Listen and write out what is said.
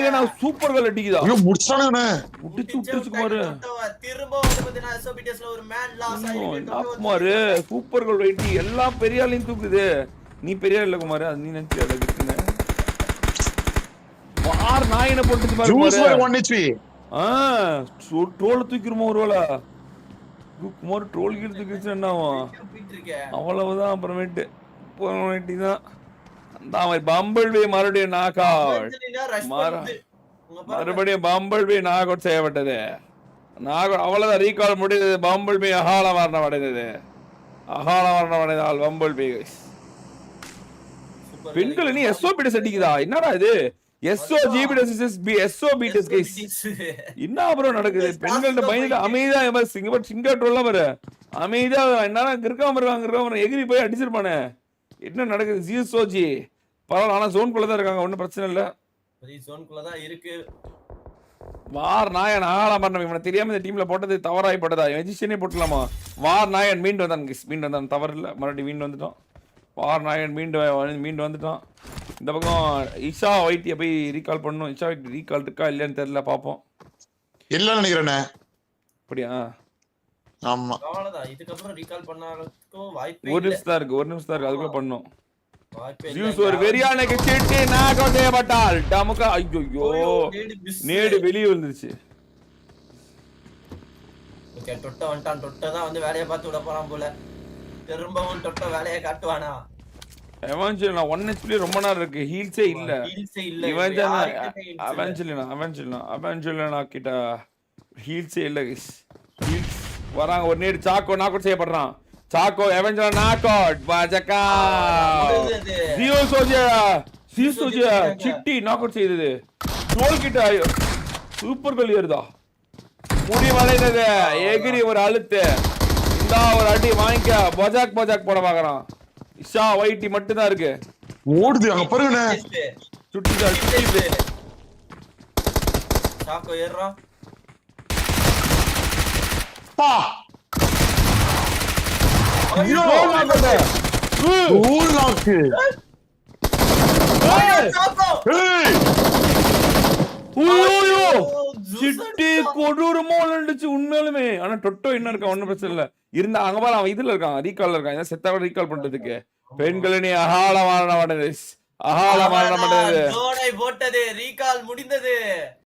நாயகனா super கோல் அடிக்குதா? ஐயோ முடிச்சானே. முடிச்சு விட்டுச்சு குமாரு. திரும்ப வந்து பாத்தீனா எஸ்ஓபிடிஎஸ்ல ஒரு மேன் லாஸ் ஆயிருக்கு. குமாரு சூப்பர் கோல் வெட்டி எல்லாம் பெரிய ஆளையும் தூக்குது. நீ பெரிய ஆள் இல்ல குமாரு, அது நீ நினைச்சியா இருக்குன்னு. வார் நாயனை போட்டுச்சு பாரு ஜூஸ் குமாரு. 1 HP. ட்ரோல் தூக்கிருமோ ஒருவேளை. குமார் ட்ரோல் கீழ் தூக்கிச்சு என்னாவும் அவ்வளவுதான். அப்புறமேட்டு தான் அந்த மாதிரி பம்பிள் பீ மறுபடியும் நாக் அவுட். மறுபடியும் பம்பிள் பீ நாக் அவுட் செய்யப்பட்டது. அவ்வளவுதான், ரீகால் முடிந்தது. பம்பிள் பீ அகால மரணம் அடைந்தது. பம்பிள் பீ. பெண்கள் நீ எஸ்ஓபிடிஎஸ் அடிக்குதா? என்னடா இது? SOBTS guys. என்ன ப்ரோ நடக்குது? பெண்கள்ட்ட பயந்து அமைதியா சிங்கர் ட்ரோல்லாம் பாரு. அமைதியா என்னடா இருக்காம இருக்காங்க எகிரி போய் அடிச்சிருப்பானே. என்ன நடக்குது? ஜிஎஸ்ஓஜி பரவாயில்ல, ஆனா ஜோன்குள்ள தான் இருக்காங்க, ஒன்றும் பிரச்சனை இல்லை. ஜோன்குள்ள தான் இருக்கு. வார் நாயன் ஆளா பண்ண இவனை தெரியாம இந்த டீம்ல போட்டது தவறாய் போட்டதா? எஜிஷனே போட்டலாமா? வார் நாயன் மீண்டு வந்தான் தவறு இல்லை, மறுபடியும் மீண்டு வந்துட்டோம். வார் நாயன் மீண்டு வந்துட்டான். இந்த பக்கம் இஷா ஒயிட்டியை போய் ரீகால் பண்ணணும். இஷா ஒயிட் ரீகால் இருக்கா இல்லையான்னு தெரியல, பார்ப்போம். இல்லன்னு நினைக்கிறேனே. அப்படியா? ஆமா, அவ்வளவுதான். இதுக்கப்புறம் ரீகால் பண்ணறதுக்கு வாய்ப்பே இல்ல. ஒரு நிமிஷம் தான் இருக்கு, அதுக்குள்ள பண்ணணும். ஜூஸ் ஒரு வெறியானுக்கு சிட்டி நாக் அவுட் செய்யப்பட்டால் டமுகா. ஐயோ நேடு வெளியே வந்துருச்சு. ஓகே, டொட்ட வந்துட்டான். டொட்ட தான் வந்து வேலையை பார்த்து விட போறான் போல. திரும்பவும் டொட்ட வேலையை காட்டுவானா? அவெஞ்சலினா 1 HP ரொம்ப நேரம் இருக்கு. ஹீல்ஸே இல்ல. அவெஞ்சலினா கிட்ட ஹீல்ஸே இல்ல கைஸ். ஹீல்ஸ் வராங்க. ஒரு நேடு சாக்கோ நாக் அவுட் செய்யப்படுறான். சாக்கோ அவெஞ்சலினா நாக் அவுட். பாஜகா ஜியோசோஜியா சிட்டி நாக் அவுட் செய்தது. கோல் கிட்ட சூப்பர் கோல் ஏறுதா? முடிவடைந்தது. எகிரி ஒரு அழுத்து. இந்த ஒரு அடி வாங்கிக்க. பஜாக் போட பாக்குறான். இஷா ஒயிட்டி மட்டும் தான் இருக்கு. ஓடுது அங்க பாருங்க. சுட்டிது. சாக்கோ ஏறறான். பா ஐயோ கோல் லாக். சாக்கோ ஐயோ சிட்டி கொடூரமா விளையாண்டுச்சு உண்மையாலுமே. ஆனா டொட்டோ என்ன இருக்கா? ஒன்னும் பிரச்சனை இல்ல. இருந்தா அங்க பாரு, அவன் இதுல இருக்கான், ரீகால்ல இருக்கான். செத்தாவ ரீகால் பண்றதுக்கு பெண்களே அகால மரணம் அடைந்தது. ஜோனை போட்டது. ரீகால் முடிந்தது.